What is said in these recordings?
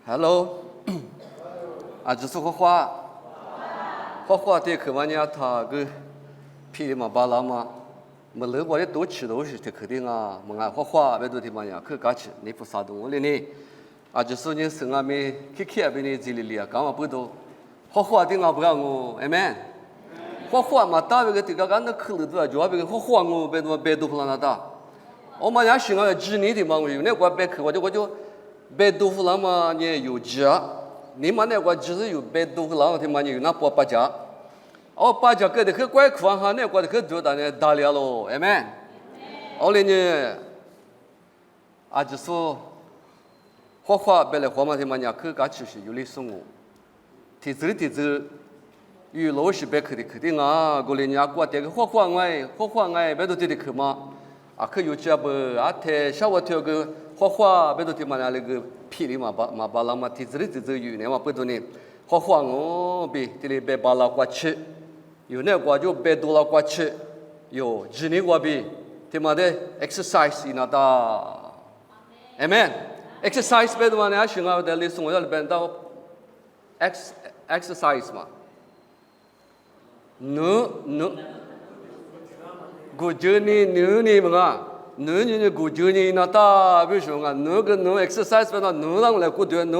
Hello， 就是画画的去玩呀，他个皮嘛巴拉嘛，没乐我的多吃都是的肯定啊，么爱画别多的嘛呀，去搞起你不啥东西呢？就是你生啊没去看别人这里啊，干嘛不多？画的啊不让我，amen。画嘛，大别个这个干那去了多，就别个画我别多不让他打。我们家生啊几年的嘛，我有那个别去，我就。别豆腐那么你有鸡啊？你们那个只是有别豆腐那么的嘛？你有那八家？八家给的可怪苦哈，那个的可多大呢？大了喽，哎们。后来呢，就是画别来画嘛的嘛，人可干其实有的送我，提走，有老师别去的肯定啊，过来人家过这个画爱，别都得去嘛。可有这不他小我跳个。画别多的嘛那个皮里嘛把那嘛提子有呢嘛不多呢，画我别这里别把那过去，有那个就别多了过去，有几年过别，他妈的 exercise 那哒 ，amen exercise 别多嘛那行啊，在里送我在里边到 exercise 嘛，no good journey 你们啊。你古旧你那大为什么你个你 exercise 别那你让来古旧你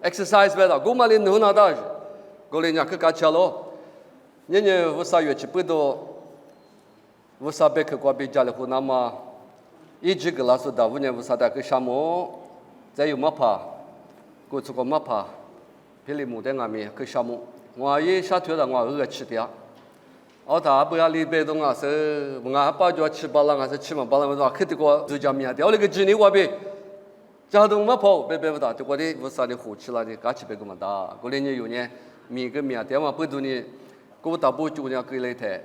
exercise 别那古嘛哩你那大，古哩人去干起了，你为啥要去不多？为啥别去过别家里湖南嘛？一直个老师大五年为啥在去项目？再有么怕？过去个么怕？别里木的外面去项目，我也下推了我吃的。他不要离别动啊，是我把脚吃饱了，是吃嘛饱了，我说肯定个就叫面条那个鸡你我别，家都没跑，别不打，就我的为啥的火气了的，干起别个么打，过来你有呢，面个面条嘛不多呢，我大部就人给来台，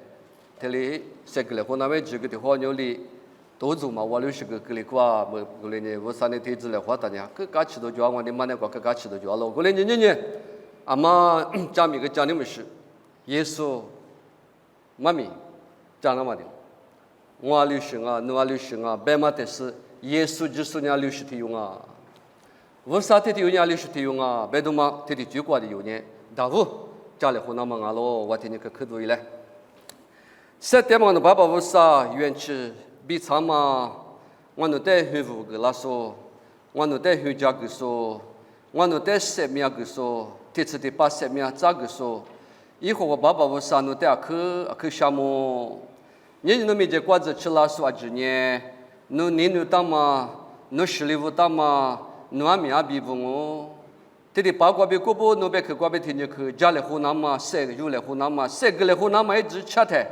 台里谁给来河南外几个的好牛里，多做嘛，我60个给来qua，过来呢，为啥呢？天子来花大呢？个干起都叫我的妈那个干起都叫了，过来你，阿妈家米个家里没事，耶稣。妈咪，讲了嘛的，我旅行啊，你旅行啊，白马的是耶稣就是人旅行的用啊，为啥他的有人旅行的用啊？白都嘛，他的最高的有呢，大夫家里湖南嘛啊咯，我听你可多一来。这点嘛，你爸爸为啥愿去比赛嘛？我能带回屋个拉说，我能带回家个说，我能带10秒个说，这次的80秒咋个说？以后我爸爸为啥弄带去项目？你没这瓜子吃了说几年？你当嘛？你15当嘛？你还没比不我？这里八卦别过不？你别去瓜别听见去家里湖南嘛，3个月来湖南嘛，3个来湖南嘛一直吃的，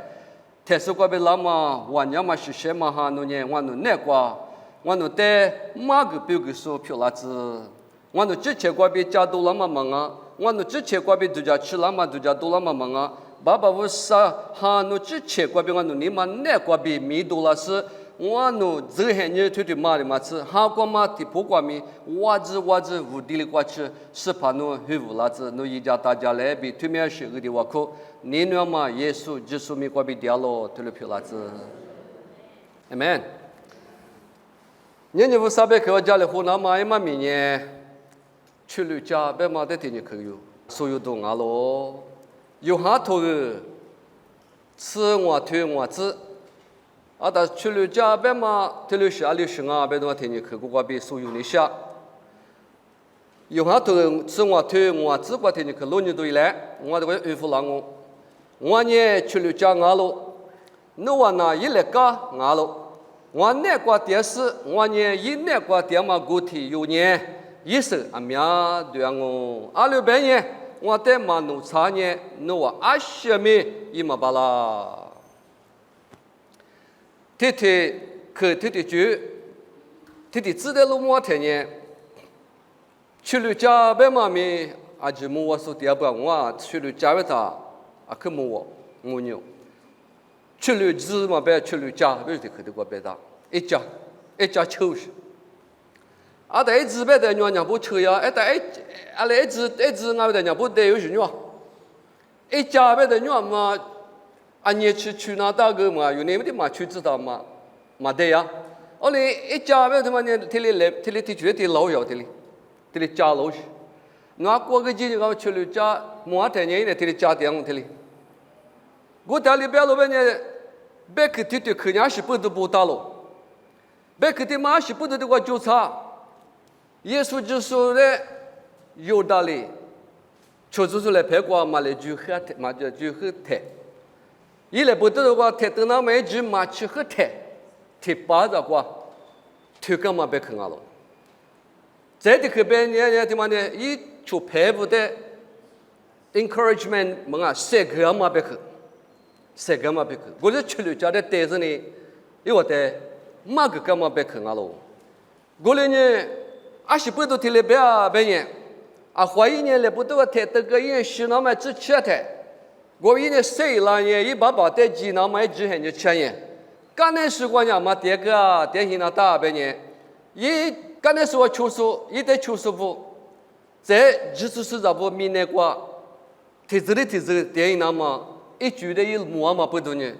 台是瓜别拉嘛，我娘嘛是谁嘛哈？你我那瓜，我带马个表个说票拉子，我之前瓜别家都那么忙啊。我之前过别度假吃了嘛，度假多了嘛忙啊！爸爸为啥哈？之前过别我你妈那过别米多了是，我这些年推嘛的嘛吃，哈过嘛的不过米，我子屋地里过去，是怕回屋了子，一家大家来比对面是个的我口，你嘛耶稣就是米过别掉了，推了票了子，amen。你为啥别去我家里湖南嘛？嘛明年。去了家别嘛的天你可有，所有都啊咯，有哈头个，吃我推我吃，但去了家别嘛，天了下流行啊，别多天你可过别所有的下，有哈头个吃我推我吃过天你可老年都一来，我这个安抚了我呢去了家啊咯，你话那一来个啊咯，我那个电视我呢一那个电嘛锅贴有呢。意思阿苗对我阿六百年，我在马农茶年，我20米一马巴拉，天就，知道路么天年，去了家别嘛咪，就摸我说第二步，我去了家别他，去摸我牛，去了子嘛别去了家，别去的过别他，一家抽是。但一直别的娘不抽呀，但一直俺的娘不得有什么，一家别的娘嘛，你去那大个嘛，有那么的嘛去知道嘛，嘛得呀，我哩一家别他妈呢，这里绝对老要这里加老去。我过个几年我去了家，莫太年呢，提的家庭提的。我家里边老板呢，别去提的去年是不得不打了，别去的嘛是不得的我纠察。耶稣就说的有道理，确实是来拍过嘛来就喝的嘛就喝的，一来不得的话，他等那买就嘛去喝的，他把着话，他干嘛别去啊了？在这个边呢，他妈的，一出拍不的 encouragement 么啊，谁干嘛别去？谁干嘛别去？我就去了家的袋子呢，因为的嘛个干嘛别去啊了？我呢，还是不都提了别呢，啊，怀疑呢，来不都提这个人是那么只吃的，我呢谁了呢？一把把带鸡那么只很就吃呢，刚才时光呢嘛，这个电信那大别呢，一。刚才说求说，一代求说不，在就是这不明年过，提子电影那么一句的一模嘛不多呢，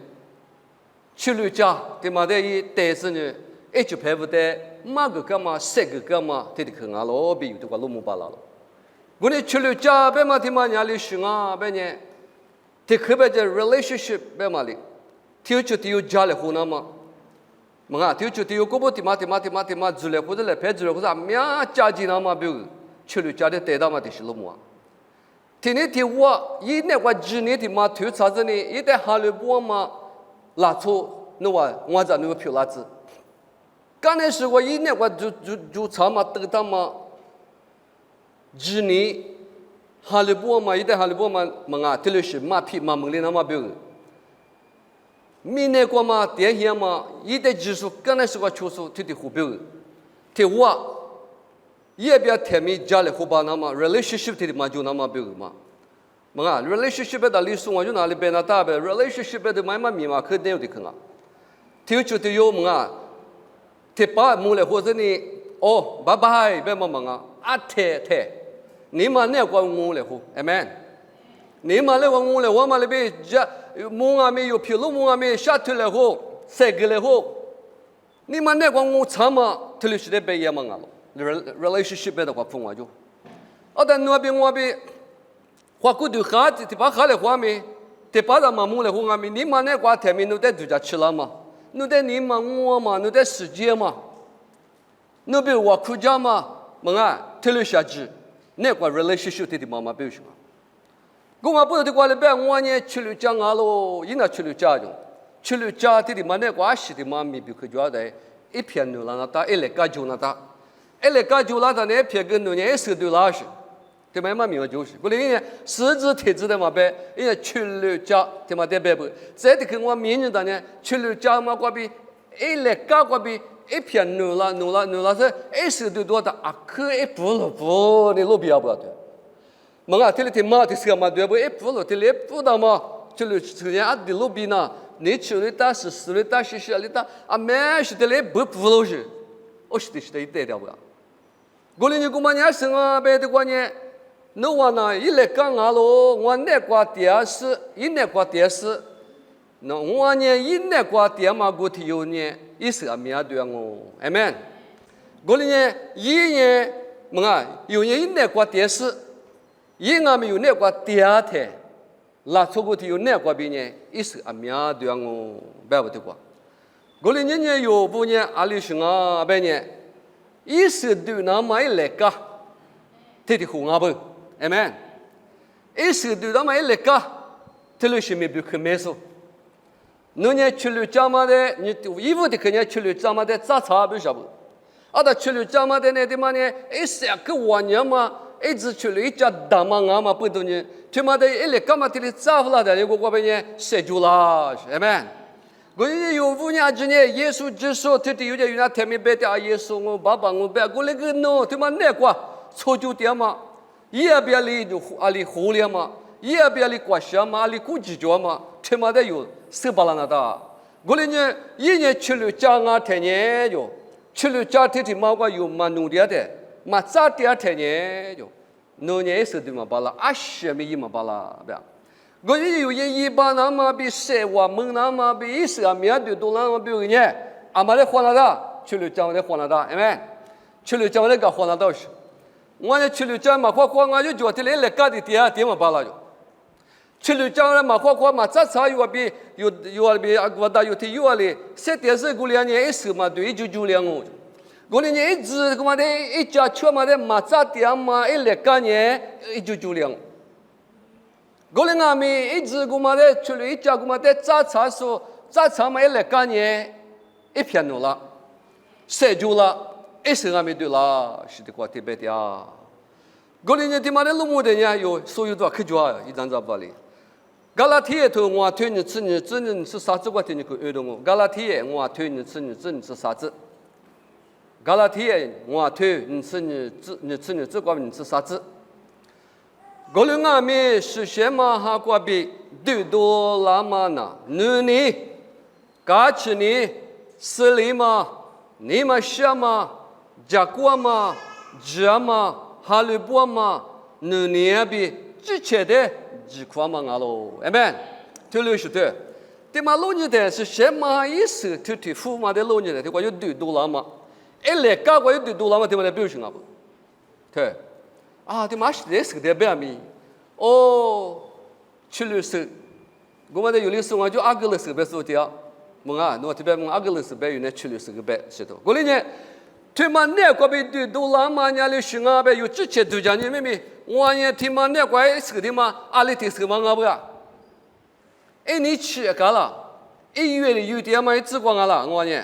去了家对嘛的一代子呢，一句拍不得，马个干嘛，谁个干嘛，他的看啊老比有的话老木巴拉了，我呢去了家别嘛他妈家里学啊别呢，他可别这 relationship 别嘛哩，他就有家里湖南嘛。么啊，就有个不嘛，之类或者来拍之类或者咩家境那么比如，去了家的带到嘛的是了么？天天的我一那个几年的嘛，头啥子呢？一旦下了波嘛，拉错，那我在那个票拉子。刚才是我一那个就查嘛得到嘛，几年下了波嘛，一旦下了波嘛，么啊，这里是马屁嘛，门里那么比如。明年过嘛，电线嘛，一代技术刚才是个确实他的虎标，他我也别太没家里伙伴那么 relationship 的嘛就那么标嘛，么啊 relationship 的历史我就哪里变那大呗 relationship 的慢慢密码可能有的看啊，他就得有么啊，他把木来或者呢，哦，拜拜别么么啊太，你嘛那个木来乎 ，amen。你嘛来我来，我嘛来被家木啊没有皮路木啊没下头来后，晒个来后，你嘛那个我长嘛，特别是在被也嘛了 ，relationship 的话分我就，但那边我边，话过头哈，te把哈来话没，te把咱嘛木来话没，你嘛那个台面都在度假吃了嘛，你在你嘛我嘛，你在世界嘛，那边我国家嘛，么啊，特别下去，那个 relationship 的妈妈表示嘛。我嘛不得过来别我呢去了家啊喽，伊那去了家中，去了家的嘛那关系的嘛咪比可觉得一片牛那大，一来家就那大，一来家就那大那片个牛呢手都拉是，对嘛嘛咪就是，过来人家狮子贴子的嘛呗，人家去了家对嘛得别不，再的跟我明年的呢去了家嘛过比一来家过比一片牛啦是一手都多的啊，可一不了不，你路比要不对。么啊，这里天马的是嘛，对不？一不了，这里不到嘛，这里出现啊的路边呐，你去里打是死里打是死里打，啊，没是这里不了是，我是的是的一代掉不了。过年你姑妈娘生啊，别的过年，那我呢一来讲啊喽，我那挂电视，一那挂电视，那我呢一那挂电嘛，过去有呢，一是啊面对我，amen。过年一年么啊，有年一那挂电视。因我们有那个第二天，拉出过去有那个别人，一是啊面对我白不得过。过了年有不呢，阿里是啊别人，一是对那么一来个，这的红阿不，amen。一是对那么一来个，这里是没比可没说。你呢去了家嘛的，你衣服的肯定去了家嘛的，咋差不晓不？啊，他去了家嘛的那地方呢，一下个晚年嘛。一直去了一家大嘛俺嘛不懂呢，他妈的一来干嘛的哩咋不啦的？我边呢塞住了，是吧？我有5年之内，耶稣就说他有点有那天没白的啊，耶稣我爸爸我白，我那个喏，他妈那个错就点嘛，也别里就阿里胡了嘛，也别里挂下嘛，阿里估计着嘛，他妈的有手巴拉那的，我呢一年去了家啊天年就去了家天天嘛个有嘛努力的。嘛，早第二天呢，就农业是对嘛巴拉，啊什么也嘛巴拉，不呀？我有一般那么比谁话门那么比一时啊面对多那么比人家，阿妈在加拿大，去了讲在加拿大，哎没？去了讲那个加拿大是，我呢去了家嘛，夸我就觉得来干的点嘛罢了就。去了家了嘛，夸嘛，这才有比我大有提有哩，7.4个两年一手嘛，对199两哦。我哩呢一直个嘛的，一家车嘛的嘛，这点嘛一来干年199两。我哩俺们一直个嘛的，去了一家个嘛的，这才嘛一来干年一片努了，7了，一手俺们对了，是的话特别的啊。我哩呢，他妈的路木的呢，有所有多可抓一张照片哩。加拉提头我推你吃你真的是啥子我听你可耳朵我。加拉提我推你吃你真是啥子？加拉提我推你吃你这个你是啥子？我哩俺们是什么哈过比对多拉嘛呢？你嘎起你斯里嘛？你嘛什么？加过嘛？加嘛？哈利波嘛？你也比之前的。几块嘛啊喽，哎们，听了是对。对嘛，老年的是什么意思？对父妈的老年的，对我有对多了嘛？哎，来搞我有对多了嘛？对嘛来表现啊不？对，啊，对嘛是这是个表面。哦，去了是，我们的有的时候我就阿个了是别说的，蒙啊，我这边蒙阿个了是别有那去了是个别是的。过来呢，对嘛那个别对多了嘛？伢的是啊别有之前都讲你妹妹。我呢，他妈那怪是的嘛，阿里的是嘛啊不呀？哎，你吃干了，1月里有点嘛，一直光了，我呢，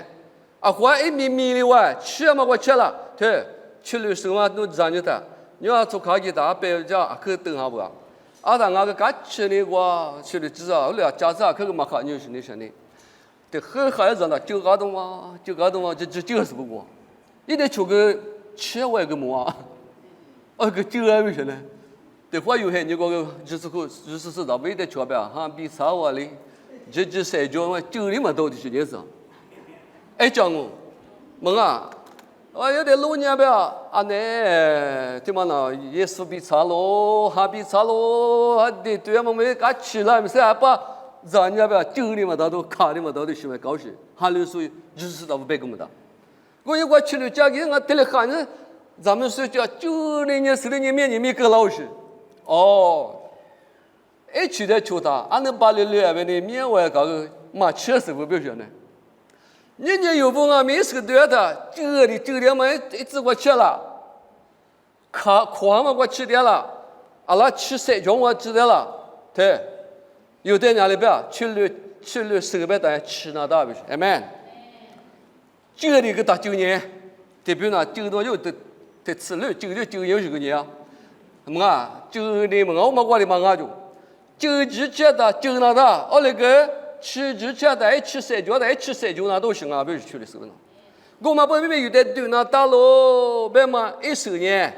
啊，我1米的哇，吃嘛我吃了，对，吃了什么都让你的，你要做卡给他别叫啊，可等下不呀？啊，但我个干吃的我吃的至少后来家长可个嘛看你是你说的，对，很孩子呢，就搞懂嘛，就是不过，你得出个吃外个么啊？个酒还没说呢，对话有些你个就是到没得区别哈，比啥话哩？这谁叫我酒里嘛到底是件事？哎，讲我，问啊，我有点老年吧，啊呢，对嘛呢？耶稣比差咯，还比差咯，还得对嘛没干起来，没事啊把人家吧酒里嘛到都卡里嘛到底是么高兴？还有属于就是到不别个么的，我一去了家给我得了喊着。咱们说叫90年、40年面你没个老师，哦，一去的求他，俺能把你两边的面外搞个嘛确实不表现呢。人家有不俺没是个对的，这里酒店嘛一直我吃了，宽嘛我吃点了，阿拉吃3种我吃点了，对，有的伢里边去了10个单吃那大不是，哎们，这里个大9年，代表呢9多有的。在吃了9有几个年啊？么啊？9年么？我们过来嘛啊就9之前的9那的，我那个7之前的吃3角的吃3角那都行啊，不是去的时候呢。我们不明白有的对那大喽，别嘛10年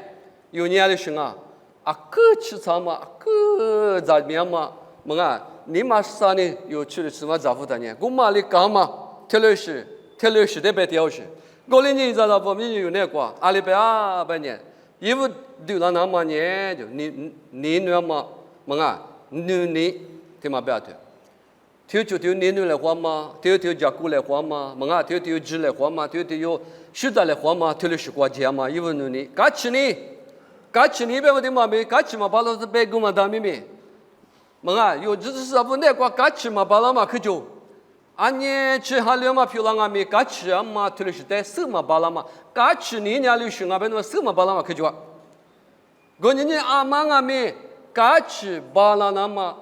有年的行啊，啊个吃啥嘛？个咋面嘛？么啊？你嘛啥呢？有去的什么咋付的呢？我嘛里干嘛？特别是的白条是。我哩你知道不？你有那个阿里800年，因为对了那么年就你那么么啊，你对嘛不要对，就你来花嘛，家姑来花嘛，么啊，有纸来花嘛，有书的来花嘛，了是国家嘛，因为你干起你别的嘛没，干起嘛把老子白狗嘛当妹妹，么啊，有就是不那个干起嘛把老嘛可就。俺呢吃哈了嘛，漂亮啊！没干吃啊嘛，特别是在手嘛巴拉嘛，干吃你家流行啊，别那手嘛巴拉嘛可就，我呢阿妈啊没干吃巴拉那么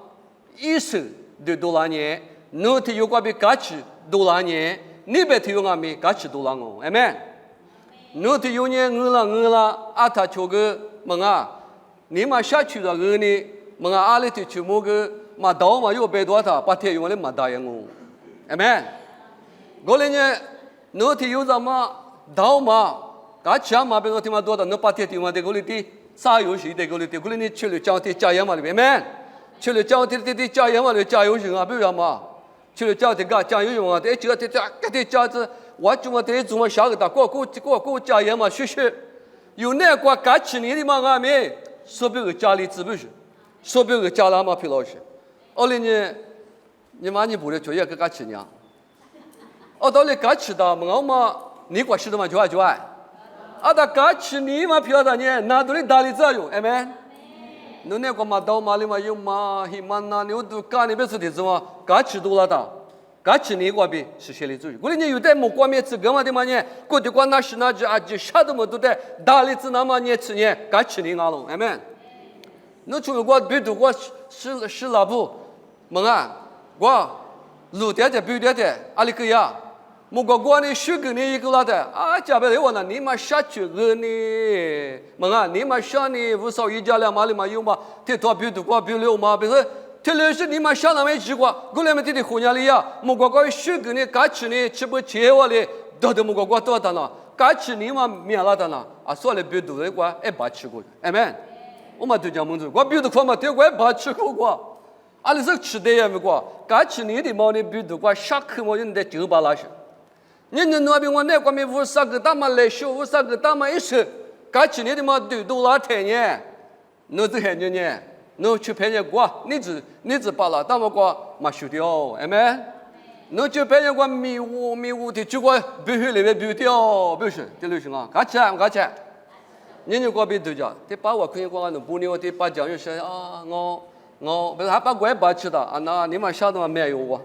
一手的多少年，侬提有个别干吃多少年，你别提有阿没干吃多少哦，哎们，侬提有年饿了，阿他求个么啊，你嘛下去了饿呢，么啊阿里提去么个嘛刀嘛有别多他，把天用的嘛大样哦。哎们，我哩呢，侬提有什么刀嘛？干枪嘛，别个提嘛多的，侬把天提嘛的，我哩的啥游戏的，我哩的，我哩你去了讲的加盐嘛哩，哎们，去了讲的加盐嘛哩，加油行啊，不要嘛，去了讲的个加油用啊，这个的加子，我怎么的怎么下个大，过加盐嘛，学，有那个干起你的嘛俺没，说别个家里资不是，说别个家里嘛皮老实，我哩呢。你妈你不的就业个干吃呢？到底干吃的么？我嘛你过吃的嘛就爱， ada kachni ma phiada nye na duri dali za yo amen nune ko ma daw mali ma yum ma hi man na ni udu ka ni besu de zwa kachi du la da kachi ni kwa bi shi shi li zu guli ni yu de mo kwa me zi ge ma de ma nye ko de kwa na shi na ji a ji sha de mo du de dali zi na ma nye zi nye kachi ni nga lo amen no chu kwa bi du kwa shi la bu mong a kwa lu de de bi de de ali ke ya mo kwa ni shi ge ni ge la de a ja be de wa na ni ma sha chu ge ni mong a ni ma sha ni wu sao yi jia liang ma li ma yum ma te to bi du kwa bi liu ma bi he这里是你们想那么几个，过来么？这里湖南里呀，木瓜瓜水给你干吃呢，吃不切我哩，到的木瓜瓜多的呢，干吃你嘛免了的呢，啊，说了别多的瓜，也把吃过，哎们，我们都讲蒙住，我别多块嘛，对瓜也把吃过瓜，啊，你是吃的也没瓜，干吃你的嘛，你别多瓜，下课嘛人得就把那些，人家那边我那瓜没五十个大嘛来修，50个大嘛一收，干吃你的嘛对多拉天呢，那是很牛呢。侬去陪人过，你只把了，但么过嘛修掉，哎没？侬去陪人过迷糊的，就过必须里面必掉，必须这流行啊，干起，人家过别对着，这把我可以过，侬不牛的把酱油说啊，我不是还把我也把吃的啊，那你们晓得吗？没有我，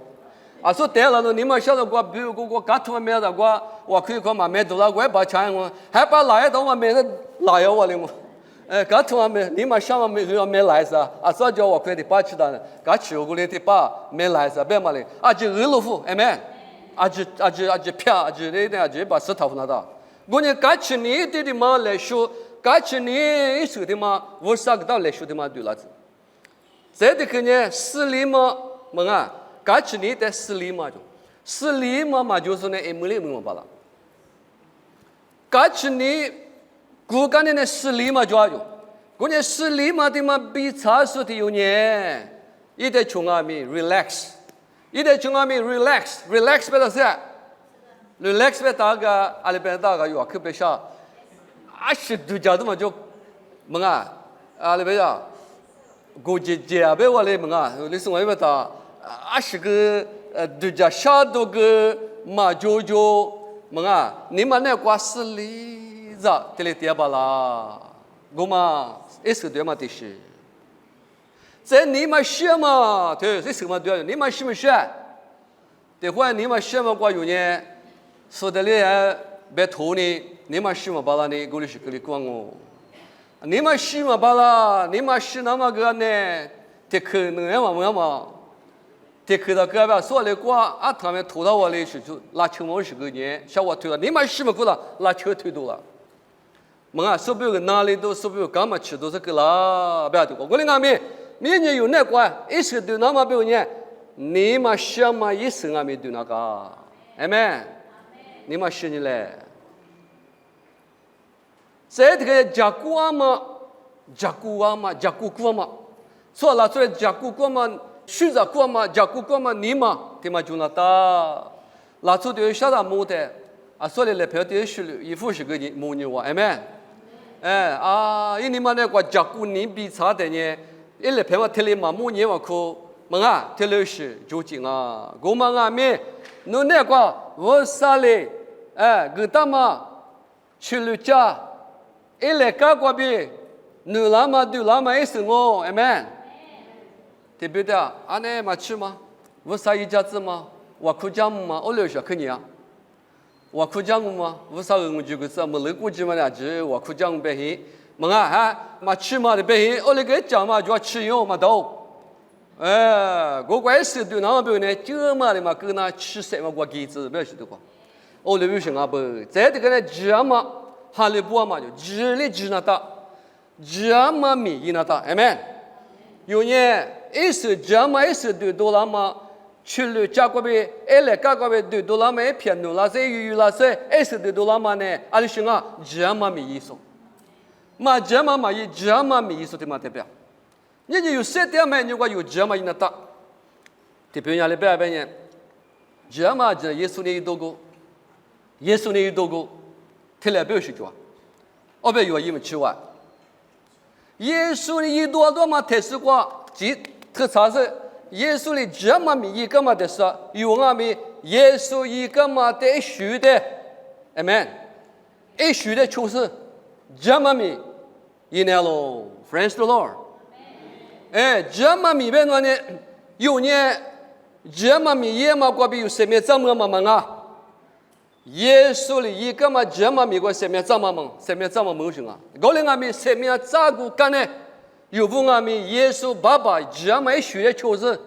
啊说对了，你们晓得过，比如我干土没得过，我可以过嘛没多了，我也把钱我，还把哪一道嘛没得哪有我的我。刚从没，你们想没人没来噻？啊，早叫我快点把吃的呢，刚去我来的把没来噻，别嘛嘞，啊就二路虎，哎没，啊就撇，啊就那点啊就把石头拿到。我呢刚去你的嘛来说，刚去你说的嘛，50个到来说的嘛对了子。这的个呢4厘嘛，么啊，刚去你的4厘嘛就，4厘嘛就是呢1厘嘛罢了。刚去你。古干的那4厘嘛抓住，过年4厘嘛的嘛比查说的有呢，一代穷阿米 relax， 一代穷阿米 relax 别的啥 ，relax 别大个，阿里边大个有可别啥，啊是度假的嘛就，么啊，阿里边呀，过节啊别话嘞么啊，你说我别打，啊是个度假啥都个嘛就么啊，你们那挂4厘。za tele tia bala goma eske de ma tishi ze ni ma shema te se ma de ni ma shema sha de hua ni ma shema kwa yu ne so de le be tho ni ma shema bala ni go li shi kli kwa ngo ni ma shema bala ni ma shi na ma ga ne te ke ne ma te ke da ga ba so le kwa a ta me tho da wa le shi ju la chu mo shi ge ne sha wa tu ni ma shema ku la la chu tu do la么啊，所有个哪里都所有干嘛吃都是个啦，不要这个。我哩阿妹，你也有那个，一时对那么别呢，你嘛想嘛一时阿妹对那个，哎妹，你嘛是你嘞。这个甲骨啊嘛，错了，所以甲骨骨嘛，虚着骨嘛，甲骨骨嘛，你嘛，对嘛就那大，那出的晓得么的，啊，所以来票的是衣服是个你母牛啊，哎妹。哎啊，因你们那个甲骨你比差的呢，一来陪我听了嘛，母年我哭，么啊，听了是就近啊，我们阿妹，侬那个我啥嘞？哎，给他们去了家，一来搞过边，侬那么对那么一生我，哎们，对不对啊？安尼嘛去吗？我啥一家子吗？我哭家母吗？我留下肯定啊。我哭讲嘛，无啥人就个是没来过去嘛呀，就我哭讲白黑，么啊哈，嘛吃嘛的白黑，我那个讲嘛就要吃药嘛都，我怪是对那么别呢，就嘛的嘛跟那吃什么过机子，不要晓得过，我那边行啊不，在这个呢吃嘛，哈里不嘛就吃里吃那大，吃嘛米一那大，哎们，有呢，一是吃嘛，一是对多了嘛。去了家国边，哎来家国边对多拉嘛一片牛拉塞鱼拉塞，哎是对多拉嘛呢？阿里行啊，这嘛没意思，嘛这嘛嘛这嘛没意思的嘛代表，人家有7点嘛，你话有这嘛一那大，代表人家来白呢，这嘛这耶稣呢有多个，听来不要去做，我别以为你们去玩，耶稣呢有多嘛特殊过，特啥是？耶稣的这么米一个嘛的说，有我们耶稣一个嘛的学的，阿门。一许的处事，这么米，一年喽 ，Friends the Lord， 这么米边呢？有年，这么米也嘛过比有生命这么忙啊。耶稣里一个嘛这么米过生命这么忙，生命这么忙什么？我们阿米生命照顾干呢？有不阿米耶稣爸爸这么许的处事，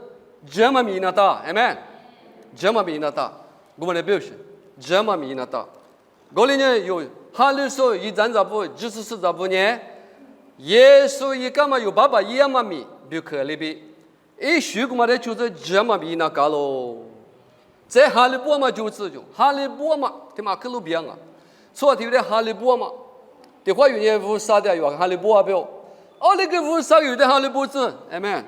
这么米那大，Amen， 这么米那大，我们的表示这么米那大。我们呢有哈利说一战咋不，14咋不呢？耶稣一个嘛有爸爸也嘛米，不可里边，一许个嘛的就是这么米那高喽。在哈利波嘛就是就哈利波嘛，他妈克鲁比亚啊，错题的哈利波嘛，的话有些乌沙的有哈利波啊表，那个乌沙有的哈利波子，哎们，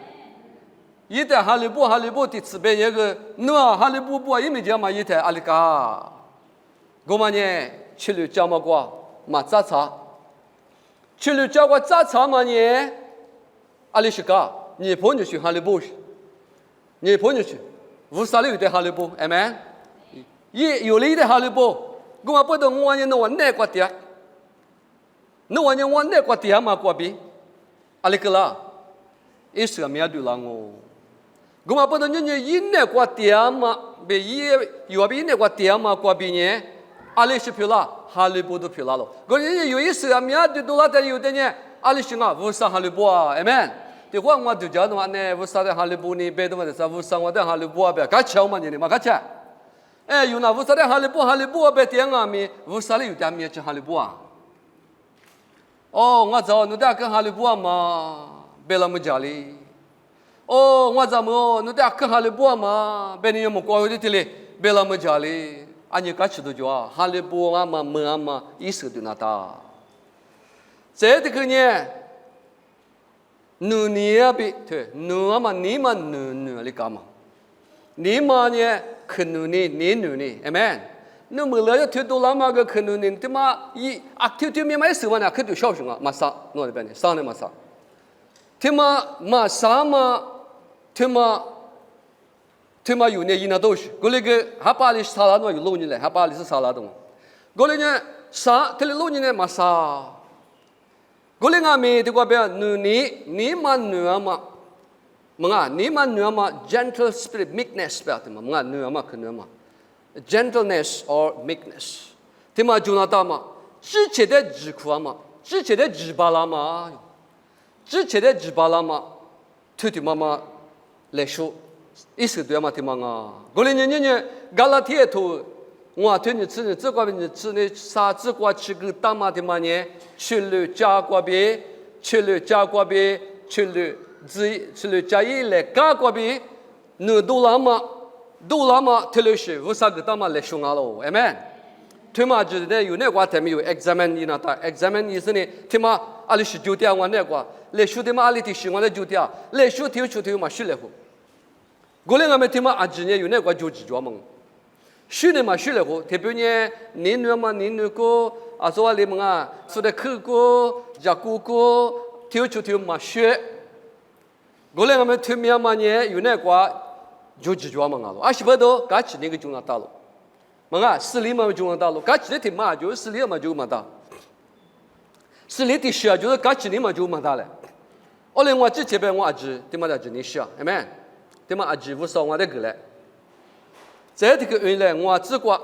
一代哈利波的这边一个，那哈利波也没讲嘛一代阿里嘎，我们呢去了讲嘛过嘛扎查，去了讲过扎查嘛呢，阿里是嘎，你朋友去哈利波去，你朋友去。乌沙里有的哈利波，哎们，也有了一的哈利波，我们不懂我呢，我哪个地啊？我呢，我哪个地啊嘛？过比，阿里个啦，一时没有对了我，我们不懂你一哪个地啊嘛？别也有比哪个地啊嘛？过比呢？阿里是票啦，哈利波都票啦咯。我呢有一时没有对多啦，但有的呢，阿里是啊，乌沙哈利波啊，哎们。的话我就讲的话呢，乌沙的哈利波呢，别的嘛是乌沙我的哈利波啊，别干巧嘛你嘛干巧，有那乌沙的哈利波别点啊咪，乌沙里有点咩吃哈利波啊，我找你得跟哈利波嘛，别那么家里，我找么你得跟哈利波嘛，别你有么过有的地里，别那么家里，你干吃都叫啊，哈利波啊嘛，意思就那大，这个呢。你啊比对，你嘛你里干嘛？你嘛呢？可能你，amen。那么了要推多了嘛个可能你，他妈一推面买10万呢，可就小熊啊，马上弄那边的，上来马上。他妈马上嘛，他妈有那一那东西，我那个还把你沙拉弄有漏你来，还把你是沙拉东，我那个沙，他的漏你呢马上。我们阿弥的话别你们女儿嘛，你们女儿嘛 gentle spirit meekness 别的嘛，女儿嘛可能嘛 gentleness or meekness， 对嘛就那大嘛，之前的智库嘛，之前的智巴拉嘛，推的妈妈来说，意思对嘛对嘛啊，我们呢加拉铁头。我推你吃，这个你吃呢，啥子瓜吃个大嘛的嘛呢？吃了加瓜比，吃了加一来加瓜比，你多拉嘛，推了是为啥个大嘛来凶啊喽？哎们，他妈就是呢有那瓜他们有 examine 你那他 examine 意思呢，他妈阿里是酒店我那瓜，来说的嘛阿里的是我那酒店，来说头嘛是来乎，过来我们他妈阿姐呢有那瓜就只做梦。学的嘛学了后，特别呢，年女嘛年女个，说话里面啊，说的课个、家顾个，跳嘛学。过来我们推面嘛呢，有那个就只做嘛了，是不都？干起那个就那大了，市里嘛就那大了，干起的挺嘛就市里嘛就嘛大，市里的事就是干起的嘛就嘛大了。另外这边我阿姐，对嘛的就你事啊，哎们，对嘛阿姐不少我的个嘞。这个原来我自过，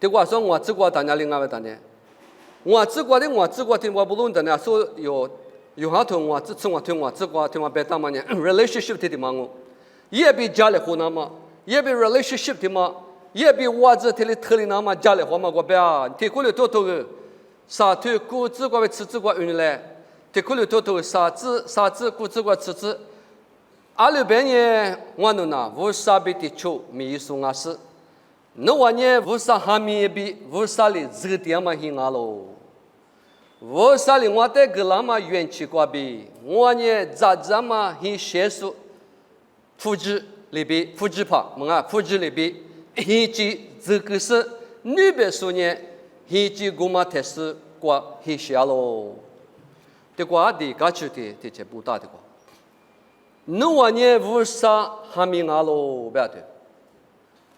对我说我自过大家另外大家，我自过听我不论大家说有好同我自我听我自过听我别当嘛呢 relationship 的嘛我，也比家里湖南嘛，也比 relationship 的嘛，也比我这特里那嘛家里湖嘛我别啊，听过了多个，啥推过自过为吃自过原来，听过了多啥子过自过吃。阿里边呢，我们呐，乌沙比的球米松阿斯，那我呢，乌沙哈米比乌沙里这个点嘛hin阿喽，乌沙里我在个那嘛元气瓜比，我呢咋嘛hin写书，复制里边复制法，复制里边，hin记这个是女别说呢，hin记古马特斯瓜hin写喽，的瓜的嘎出的这不大的瓜。我呢，乌沙哈米阿喽，不要的，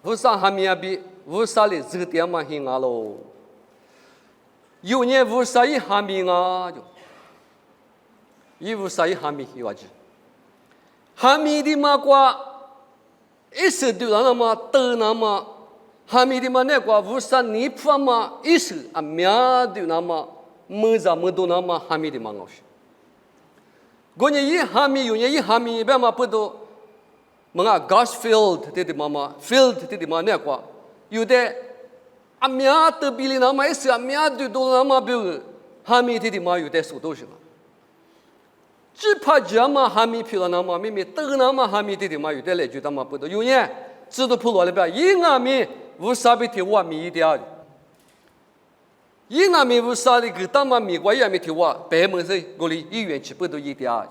乌沙哈米阿比乌沙里这个点嘛hin阿喽，有年无啥一哈密啊就，一无啥一哈密有啊子，哈密的嘛瓜，一时就让那么得那么。哈密的嘛那个无啥尼普嘛，意思啊苗的那么么子么多那么哈密的嘛老师。过年一哈密有年一哈密别嘛不多，么啊 gas field 的嘛嘛 field 的嘛那个有的啊苗的比例那么意思啊苗的多那么比如哈密的嘛有的数多是嘛。只怕这嘛哈密皮了那么咪咪得那么哈密的嘛有的来就那么不多有年知道普罗里边一阿密。无啥比提我米的，一阿米无啥的个当嘛米我也没提我，白门是我里医院去不都一的，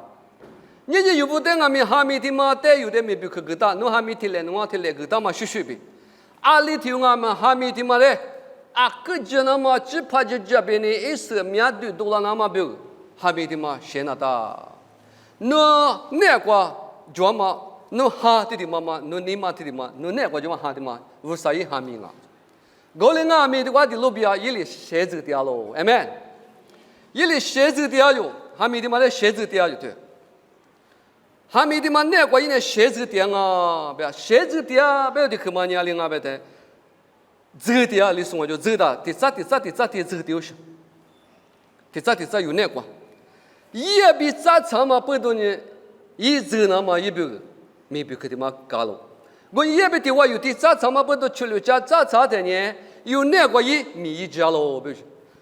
你有不得阿米哈米的嘛？带有的没比个当，侬哈米提来，侬哈提来个当嘛学学呗。阿里提阿嘛哈米的嘛嘞，啊个就那么只怕就这边呢，一时面对多了那么比哈米的嘛谁那大？侬那个做嘛？侬哈的嘛嘛，侬你妈的嘛，侬那个就嘛哈的嘛，无啥一哈密啊。我哩阿米的话的路边啊，一里写字掉喽，阿门。一里写字掉哟，哈密的嘛来写字掉就对。哈密的嘛那个一年写字掉啊，不要写字掉，不要的去嘛年龄啊，不得。字掉，你说我就字的，第咋字掉是，第咋有那个，也比咋长嘛不多呢，一字那么一标。没比克的嘛搞了，我也别的话有的咋长嘛不都去了家咋咋的呢？有那个一米一家喽，不是？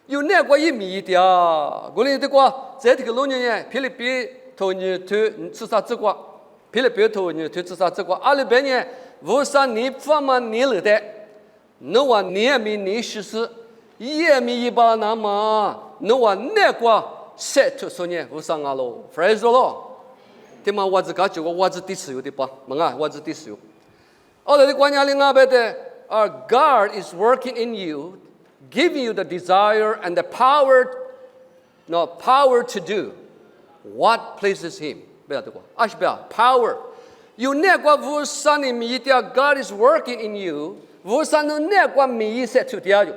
有那个一米一的啊！我哩的话，在这个老年呢，菲律宾头呢头吃啥子瓜？菲律宾头呢头吃啥子瓜？阿拉边呢，无啥你方嘛你了的，侬话你也没你试试，也没一把那么，侬话那个set 说呢无啥啊喽 ，phrase 咯。对嘛，我自家就我自第四有的吧，么啊，我自第四有。后来的关键里阿伯的，God is working in you, giving you the desire and the power, no power to do what pleases Him。不要的话，啊是不要 power。有那个无啥的米的 ，God is working in you，无啥的那个米set to dia就。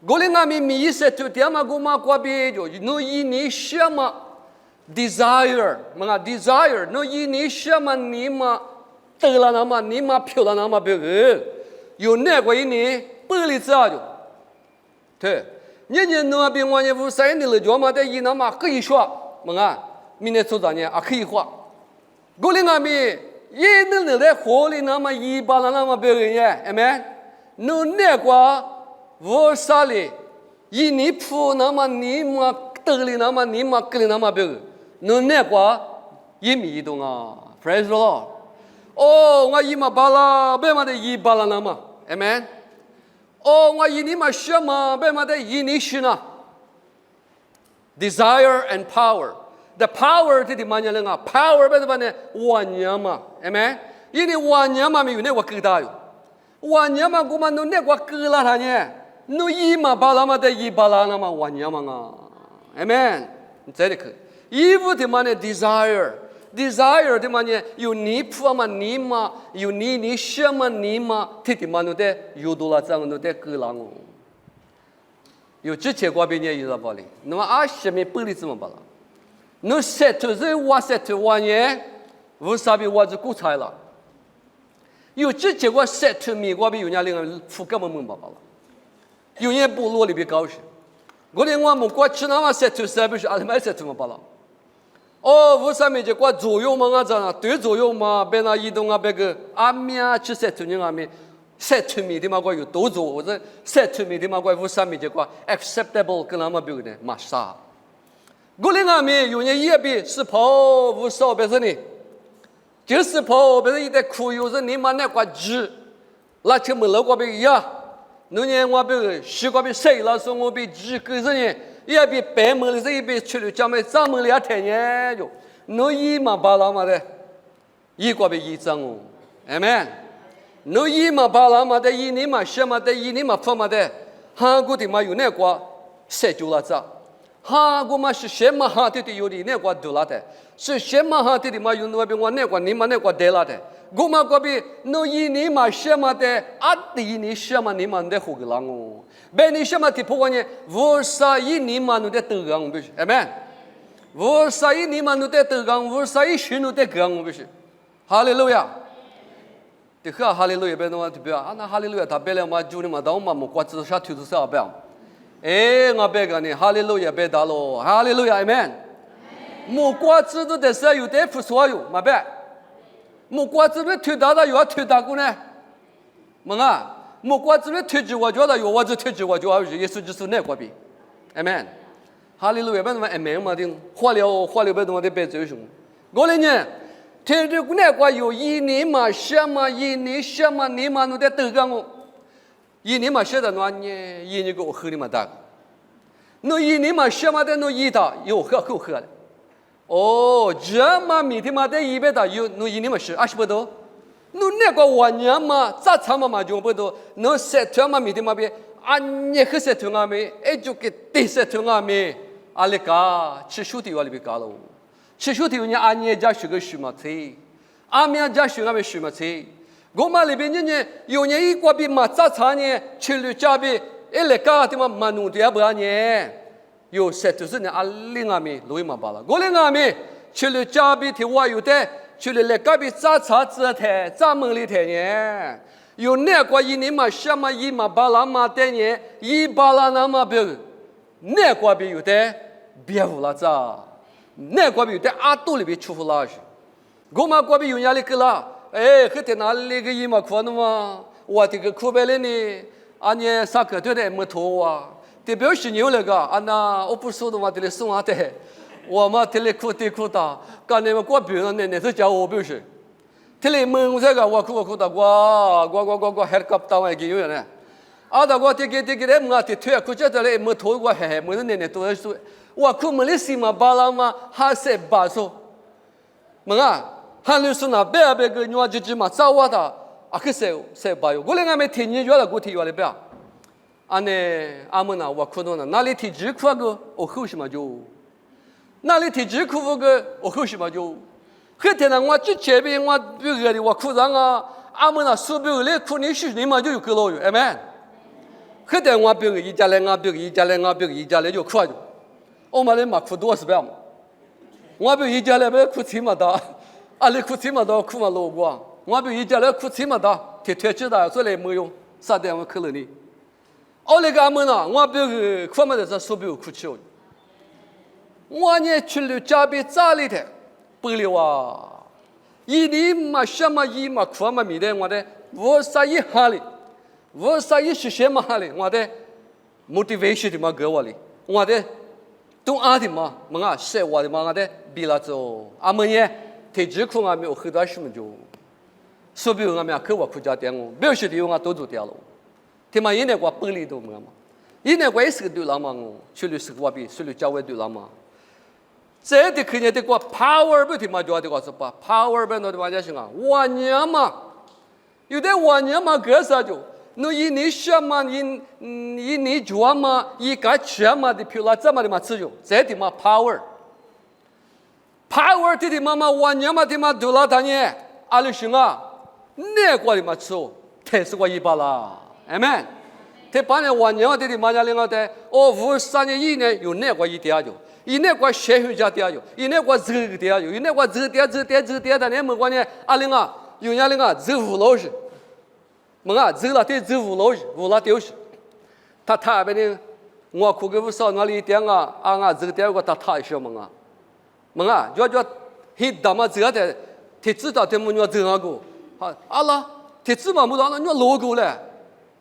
我哩阿米set to dia嘛，我嘛过别就，侬以你什么？ desire， mga desire， no 以你什么你嘛得了那么你嘛漂亮那么别个，有那个一年不离咋就，对，年年侬别我年无啥年了就嘛的一那么可以说，么啊，明年做啥呢？啊可以花，我哩阿咪一年来活里那么一把那么别个耶，哎没？侬那个无啥哩，一年铺那么你嘛得了那么你嘛给了那么别个。 侬那个也没动啊 ，praise the Lord。哦，我一嘛巴拉，别嘛的一巴拉那么 ，amen。哦，我一你嘛什么，别嘛的一你是呢 ？Desire and power，the power 这的嘛呢啊 ，power 别的嘛呢，万年嘛 ，amen。因为万年嘛没有那个疙瘩哟，万年嘛我们侬那个疙瘩他呢，侬一嘛巴拉嘛的一巴拉那么万年嘛啊 ，amen。这里可。 Evil的嘛呢 desire 的嘛呢有你普嘛你嘛有你什么你嘛，他的嘛no的有多了这样no的够了哦。有这些瓜边呢有啥道理？那么啊什么不理怎么办了？侬 set 是我 set 我呢，无啥比我就够菜了。有这些个 set 米瓜比有人另外付根本没办法了。有人部落里边高兴，我连我们过去那么 set 是不是阿拉没 set 么办了？ 哦，为啥么就过左右嘛？俺讲对左右嘛，别那移动啊，别个阿米啊，去塞出人阿米，塞出米的嘛，过有多做，或者塞出米的嘛，过为啥么就过 acceptable 跟他们别个呢？马啥？我哩阿米有人也比是跑无少别是呢，就是跑别是一代苦，有时你嘛那个纸，那就没老过别呀，那年我别个西瓜别谁了说我别纸个人呢？ 也比白门的这一边去了，咱们咱们俩太年就，侬一嘛巴拉嘛的，一个比一张哦，哎们，侬一嘛巴拉嘛的，一年嘛什么的，一年嘛放嘛的，韩国的嘛有那个塞住了咋？哈，我们是什么哈的有的那个多了的，是什么哈的嘛有那边我那个你们那个得了的，我们这边那一年嘛什么的，啊第年什么你们的胡个啷哦，别你什么的不管呢，我啥一年嘛你的得讲不是，哎们，我啥一年嘛你的得讲，我啥一时你的讲不是，哈利路亚。这个哈利路亚别那么特别啊，那哈利路亚他别了嘛，就你嘛到嘛么，过子啥推子啥别。哎，我别个呢，哈利路亚别打喽，哈利路亚，amen。么过子都得是有点不所有，嘛别。么过子别推大的有推大个呢，么啊，么过子别推起我觉得有我就推起我就要是耶稣就是那个比，amen。哈利路亚别那么 amen 嘛的，花了别那么的别走熊，我来呢。天这个那个有一年嘛，什么一年什么年嘛，侬在等个我，一年嘛写的那呢，一年个我喝的嘛大，侬一年嘛什么的侬一打有喝够喝了，哦，这嘛每天嘛在一边打有侬一年嘛是20不多，侬那个晚年嘛咋长嘛就不多，侬晒天嘛每天嘛别，俺也喝晒天啊没，哎就给得晒天啊没，阿里嘎吃手的话里边搞了。吃手头呢，俺也家学个什么菜，俺们家学俺们什么菜。我们那边呢，有人一个比马扎茶呢，吃了家比一来搞的嘛，马弄的也不安呢。有些就是呢，俺另外面路嘛罢了，我另外面吃了家比的话有的，吃了来搞比扎茶子台，扎门里台呢。有那个一年嘛，什么一嘛巴拉嘛的呢，一巴拉那么别，那个比有的别无了咋。那国比在阿多里边出不来是，我们国比有压力个啦，哎，和在哪里个一嘛可能嘛，我这个苦白了呢，俺呢啥个对的没头啊，代表是牛那个，俺那我不说的话这里送啊的，我嘛这里苦的苦的，刚才嘛国比那是叫我表示，这里问这个我苦的我还搞不到我给有呢，啊的我这个的么这腿苦着的嘞没头我还没那都是说。我苦没得事嘛，巴拉嘛，还是巴说，么啊，还有说那别个女娃子嘛，早我的，啊可是巴哟，我连俺们天天就来过天了不要，俺呢，俺们那我苦到那，哪里天只苦个，我苦什么就，哪里天只苦个，我苦什么就，后天呢，我之前边我比如的我苦上啊，俺们那手表来苦你是你嘛就有个老哟，哎们，后天我比如一家来，我比如一家来，我比如一家来就苦就。我们那嘛苦多是不嘛？我比一家来别苦起嘛大，阿里苦起嘛大苦嘛老过。我比一家来苦起嘛大，天天知道所以没用，啥地方去了呢？我那个阿门呐，我比苦嘛的是手表苦起哦。我呢去了家边家里头，不了啊！一年嘛什么一嘛苦嘛没得我的，我啥一哈哩，我啥一实现嘛哈哩，我的 motivation 的嘛给我哩，我的。东阿的嘛，么啊，是我的嘛，我的比了走，阿们也，天只苦阿没有很多什么就，手表阿没有可我苦家点哦，表示的我都做掉了，他妈现在我本里都么嘛，现在我也是个对了嘛哦，去了是个我比，去了教会对了嘛，这的看见的我 power 不的嘛，就的我说吧 ，power 不那的话就是啊，我娘嘛，有的我娘嘛干啥就。侬一年什么一年做嘛，一个什么的票啦，怎么的嘛吃就，这的嘛 power 的嘛嘛，我娘嘛的嘛多了他呢，阿里行啊，那个的嘛吃，太是我一把啦，阿门。他把那我娘的嘛家另外的，哦，53年以内有那个一点就，有那个社会家点就，有那个这个点就，有那个这点的，那么我呢，阿里啊，有伢里啊，这五老师。么啊，走了对走五了丢是，他边的，我苦个不少哪里点啊，啊这个点个他一些么啊，就很大嘛这的，他知道他们要走那个，好，阿拉他知嘛不到那要路过了，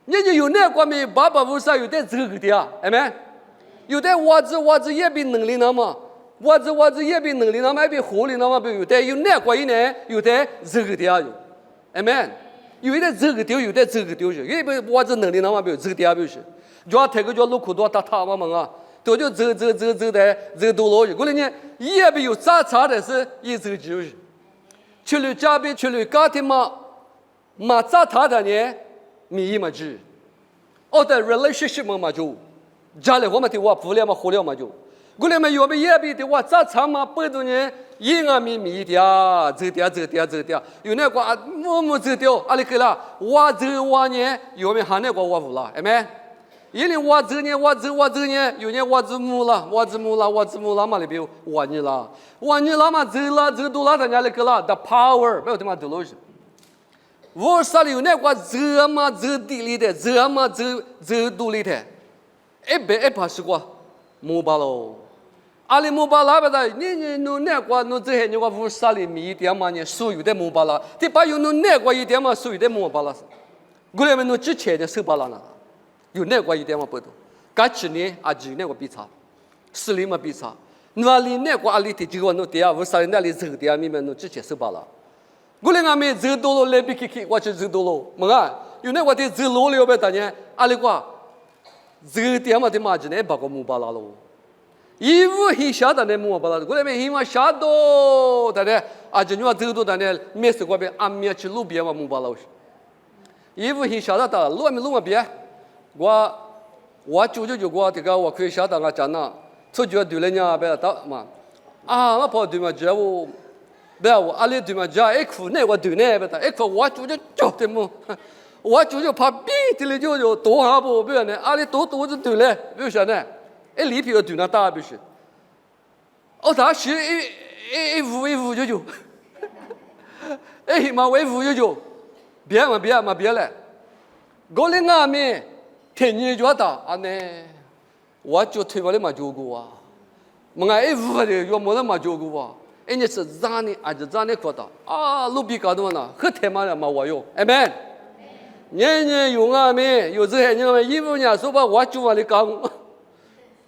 你就有那个没爸爸为啥有点这个的啊，哎没，有点娃子也比能力那么，娃子也比能力那么，也比活力那么，有点有那个一呢，有点这个的啊有，哎没。有的这个丢，有的这个丢是，因为我这能力那么比如这个第二表示，叫这个叫路苦多他嘛啊，都就走的这多老去，过来呢也比有咋差的是也这个就是，去了家边去了家庭嘛咋他的呢，米嘛是，我的 relationship 嘛就，家里我们的我不了嘛活了嘛就，过来嘛要不也比的我咋长嘛不多呢？一个米的，走掉，有那个我走掉，阿里去了，我走我呢，有没喊那个我不了，哎没？因为我走呢，有呢我走木了嘛里边我你了嘛走多了，人家里去了 ，the power 不要他妈走路去。我啥里有那个走嘛走地里的，走嘛走土里的，一把是个木巴喽。阿里木巴拉不的，你那个你这些你个乌沙里米一点嘛，你所有的木巴拉，你把有那个一点嘛，所有的木巴拉，过来嘛，你之前的手巴拉呢，有那个一点嘛不多，过去呢啊就那个比差，10里嘛比差，那里那个阿里的这个你点乌沙里那里走点米嘛，你之前手巴拉，过来俺们走多了来比去，我去走多了，么啊，有那个的走路了呗，大家阿里个走点嘛的嘛就那把个木巴拉喽。衣服很小的那木巴拉，过来没？因为小多，但是啊，就你话走多，但是没事过边，俺们去路边嘛木巴拉去。衣服很小的，路嘛边，我就我这个我可以晓得我讲了，出去对了呢，别到嘛，啊，我跑对嘛，只我，别我阿里对嘛，只一裤那我对呢，别到一裤我就的么，我就怕逼的了就多下不，别呢，阿里多就对了，别说呢。里皮个对那大必须，他是一五就，嘛一五就，别了，过来俺们天天就打啊呢，我就推过来嘛就过啊，俺一五的要么嘛就过啊，人家是让你就让你过到啊，路比搞的嘛，很天嘛了嘛我有，哎们，年有俺们有这些人们衣服呢，说把我就往里搞。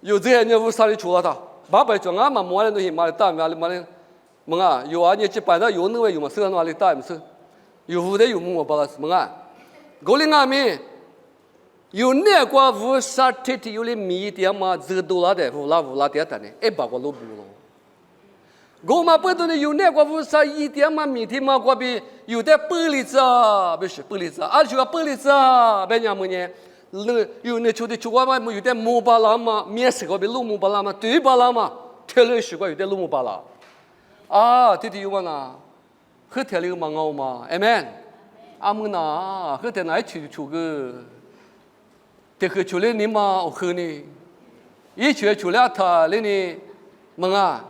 有这些人乌沙里出了他，爸爸说俺嘛摸的东西嘛的打嘛的，么啊有啊你去办到有那个有嘛手那里打么事，有乌的有么巴拉么啊，过来俺们有那个乌沙铁有的米点嘛走多了的乌拉点的呢，把个路不了。我嘛不懂的有那个乌沙一点嘛米点嘛过比有的玻璃子啊，不是玻璃子，而且个玻璃子啊，别娘么呢？有那就我嘛有点木巴拉嘛，面试个别路木巴拉嘛，对巴拉嘛，铁路是个有点路木巴拉，啊，弟弟有嘛呐，和铁路嘛好嘛，amen，阿姆呐，和铁哪去个，这个出来你嘛我和你，一去出来他那你，么啊，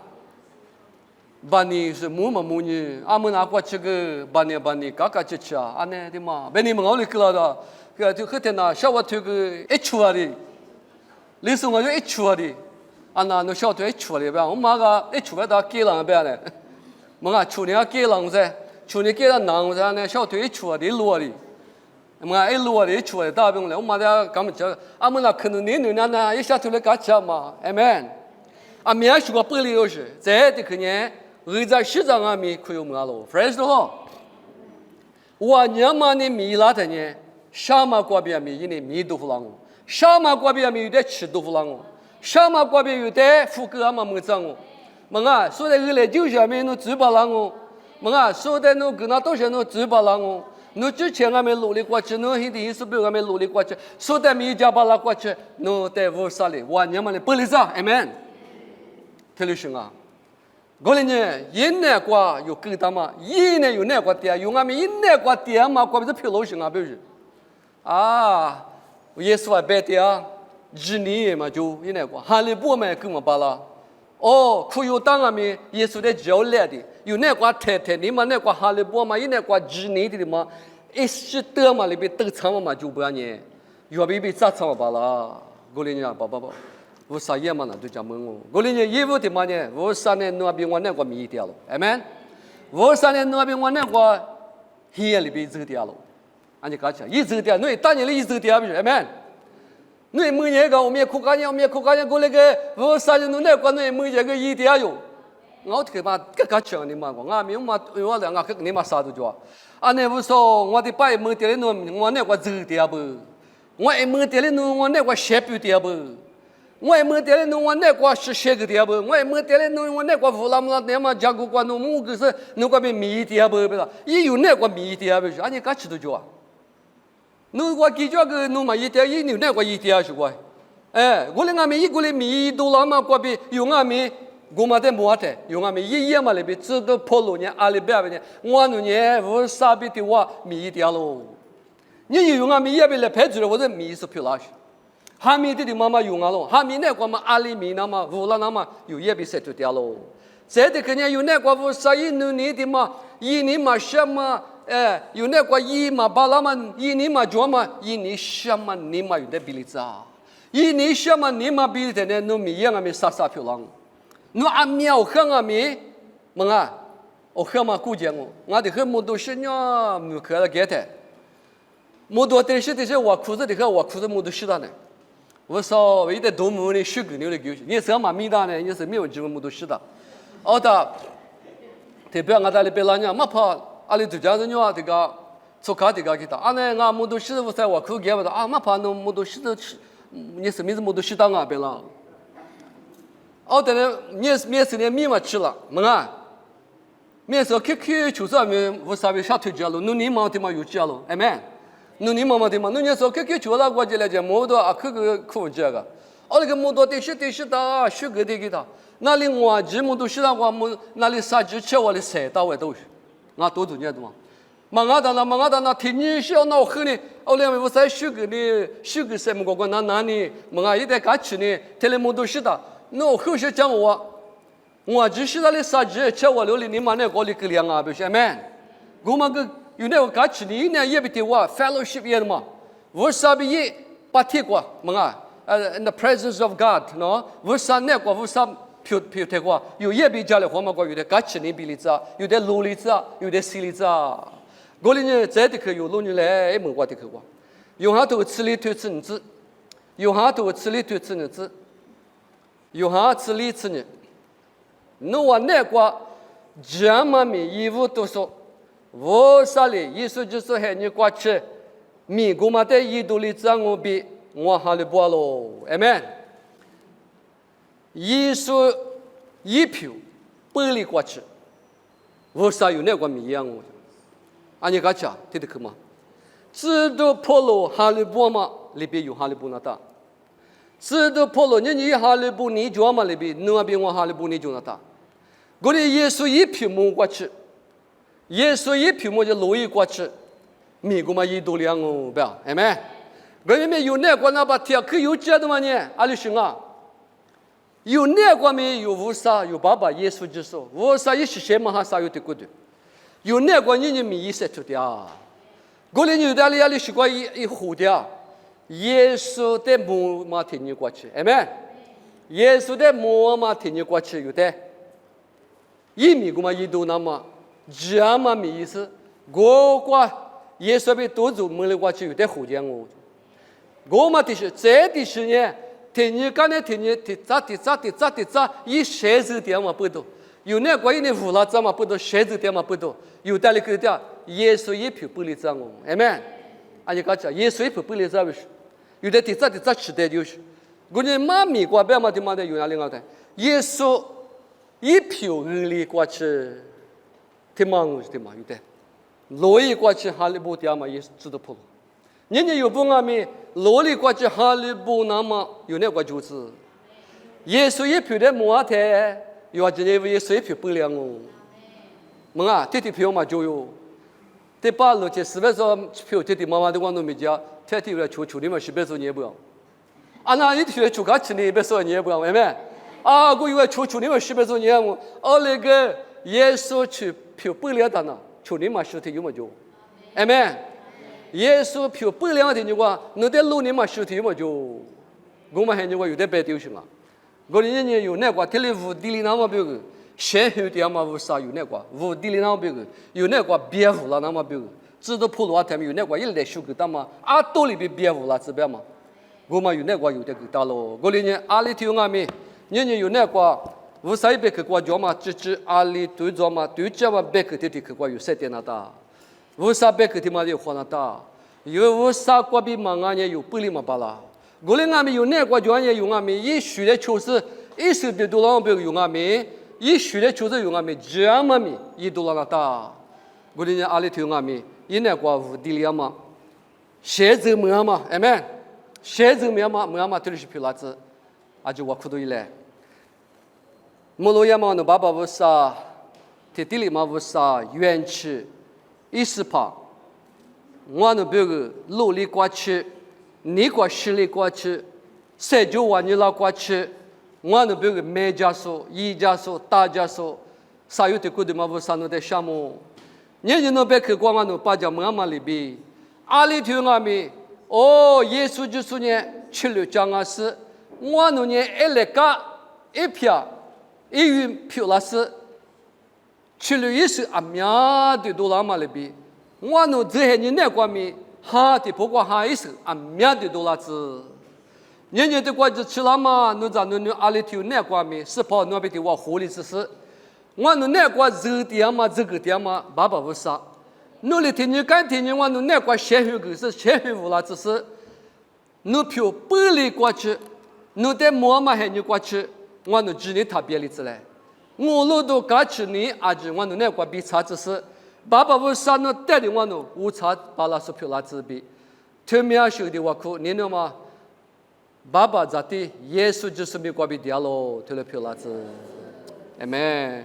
把你是木嘛木你，阿姆那过去个把你嘎嘎去吃啊，安呢的嘛，把你们好里去了的。个就后天呐，小娃推个一出来的，那时候我就一出来的，啊那小推一出来的，我妈个一出来到给人边嘞，我讲去年给人噻，去年给人男噻，那小推一出来的落的，我讲一落的一出来大病了，我妈的干么讲，俺们那可能年那一下推来干吃嘛，amen，啊面是个玻璃有时，在的去年二在西藏啊面可以么了 ，fresh 的哈，我娘妈的米拉的呢。沙马过边米因为米豆腐啷个，沙马过边米有点吃豆腐啷个，沙马过边有点副歌嘛么子个，么啊，说的后来就下面侬嘴巴啷个，么啊，说的侬跟那多些侬嘴巴啷个，侬之前俺们努力过去，侬现在意思比俺们努力过去，说的米家巴拉过去，侬在屋啥里，我娘们的不理啥，amen，听得清啊？过来呢，一年过有够大嘛，一年有那个点，有俺们一年过点嘛，过不是疲劳性啊，比如。啊，耶稣还白的啊，1年嘛就那个，哈利波特跟我巴拉，哦，可有当俺们耶稣的教来的，有那个太太，你们那个哈利波嘛，有那个1年的嘛，一时得嘛里边都长嘛就不让你，要被咋长嘛巴拉，过来呢，爸，我啥也嘛那就讲问我，过来呢，衣服的嘛呢，我啥呢那边我那个米掉了，哎们，我啥呢那边我那个黑里边走掉了。俺就讲起，一走掉，侬当年的一走掉不是？哎们，侬每年个我们苦干年过来个，我啥人侬那个侬每年个一点有，我这个嘛个讲你嘛个，俺们嘛我两个个你嘛啥都做，啊那不说我的爸每天侬我那个走掉不，我每天侬我那个写不掉不，我每天侬我那个是写个掉不，我每天侬我那个乌拉木拉那么讲过侬木个是侬个边米掉不不啦，也有那个米掉不是？俺就讲起都做啊。侬我记着个侬嘛一点一牛那个一点是过，我们阿米一个里米多拉嘛过比用阿米。我们在摸的，用我们一夜嘛里边知道跑路呢，阿里边呢，我那呢我傻逼的话米掉喽。你用我们一边来拍出来，我这米是漂亮些。哈米的妈妈用啊喽，哈米那个嘛阿里米那么乌拉那么有一边晒出掉喽。这的可能有那个我啥一年的嘛，一年嘛什么有那个一嘛巴拉嘛一年嘛做嘛一年什么年嘛有的比例咋，一年什么年嘛比例的呢，农米样啊米傻傻漂亮。侬阿苗看阿米，蒙啊，我看嘛估计我的很么多事呢，没看了给他，么多的是我裤子的看我裤子么多事的呢，我说为的多么的虚构牛的狗，你什么米的呢？你是没有机会么多事的，哦的，特别我在那边那呢，没怕阿里度假人呢，这个做卡这个给他，啊呢我么多事我在我裤给我的啊，没怕侬么多事的，你是没是么多事的啊别了。哦，等下面是呢米嘛吃了，么啊？面说 QQ 就是阿面，我稍微下推荐了，侬你妈的嘛有讲了，哎咩？侬你妈妈的嘛，侬你说 QQ 就那过去来讲，么多啊，可苦这个，哦那个么多的是的，许个的给他，那里我这么多是那我们那里啥子吃我的菜到位都是，我多做年的嘛。忙啊的天气小闹很呢，哦两位我在许个什么个那呢？忙啊一点干吃呢，天里么多是的。那后续讲我就是那里啥子吃我留里你妈那个里个两啊，不是吗？我们个有那个干吃呢，那也不得我 fellowship 也嘛，我啥不也把贴过么啊？in the presence of God， 喏，我啥那个我啥票贴过，有也比家里话嘛个有的干吃呢比例子，有的路里子，有的西里子，我里呢在的可有路里来没我的可过，用下头吃里头吃你子，用下头吃里头吃你子。有哈吃里吃呢，侬我那个这么米衣服都说，我啥哩？意思就是喊你过去，米姑妈在一度里涨我比我哈里不喽，哎咩？意思一票百里过去，我啥有那个米样我？啊你个讲听得可吗？知道破路哈里不嘛？里边有哈里不那大。知道破了，你哈利布尼做嘛里边，那边我哈利布尼做那他，我的耶稣一票摸过去，耶稣一票摸就路一过去，米个嘛一度两哦，不要，哎没？我们有那个那把天可有这的嘛呢？阿里兄啊，有那个没有无啥有爸爸耶稣就说，无啥也是什么哈啥有的过的，有那个你米一塞出的啊，我的有的里是个一糊的啊。耶稣的母嘛听你过去，哎没？耶稣的母嘛听你过去有的，一米个嘛一度那么，这么米意思，我过耶稣被多做没了过去有的胡讲我嘛的是这的是呢，听你讲呢听你咋，一谁子点嘛不多，有那关于呢胡拉怎么不多，谁子点嘛不多，有的那个的耶稣一票不离账我，哎没？啊你讲耶稣一票不离账不是？有的咋吃的就是，我呢妈咪过别嘛的嘛的有哪里个的，耶稣一票里过去，听嘛我是听嘛有的，罗伊过去哈利波特嘛也是知道破了，人家有不阿咪罗里过去哈利波那么有那个就是，耶稣一票的莫的，有啊今天耶稣一票不了哦，么啊这票嘛就有，这把路去400多票这妈妈的广东没讲。天天来求你们1000多年不要，啊那一天求卡吃呢100多年不要，为咩？啊我以为求你们1000多年我，那个耶稣去票不了的呢，求你们10天有么就，哎咩？耶稣票不了的你话，你得路你们10天有么就，我们喊你话有点白丢行啊，我的人有那个天里屋地里那么别个，谁有点嘛无啥有那个，屋地里那么别个，有那个别屋了那么别个。知道普罗他们有那个一来修给他嘛，啊多里边别无了这边嘛，我们有那个有的给他喽，我里呢阿里头阿咪，人有那个无啥一别去过叫嘛，只阿里对着嘛，对着嘛别去的去过有7点那大，无啥别去的嘛有花那大，有无啥过比嘛俺也有不里嘛巴拉，我里阿咪有那个叫也有阿咪，一学的确实一手的多浪别有阿咪，一学的确实有阿咪，这么咪一多浪那大，我里呢阿里头阿咪。因那个屋地里嘛，谁走门嘛，哎咩？写字面嘛对的是皮拉子，啊就我苦多一来。摩罗亚嘛no爸爸不啥，天地里嘛不啥，元气，意识怕，我no别个努力过去，你过实力过去，社交完你拉过去，我no别个美加速、一加速、大加速，啥有的过的嘛不啥no的项目，你就no别去过我no把家么里边，阿里头我们。哦，耶稣就是呢，吃了讲啊是，我那年一来个一票，一元票那是，吃了也是阿面的多拉嘛里边，我那这些年那方面，哈的不过哈也是阿面的多拉子，年的过就吃了嘛，那咱那阿里头那方面是跑那边的我活力之事，我那过这点嘛，这个点嘛，爸爸不啥。努力天天干天天，我努那块鲜血狗是鲜血无啦，只是努票百里过去，努在摸嘛还你过去，我努今年特别例子来，我路都过去你阿舅我努那块比差只是，爸爸我啥努带的我努无差把那是票拉自比，特别修的我苦，你know嘛，爸爸咋的，耶稣就是没过比掉喽，特了票拉子，amen。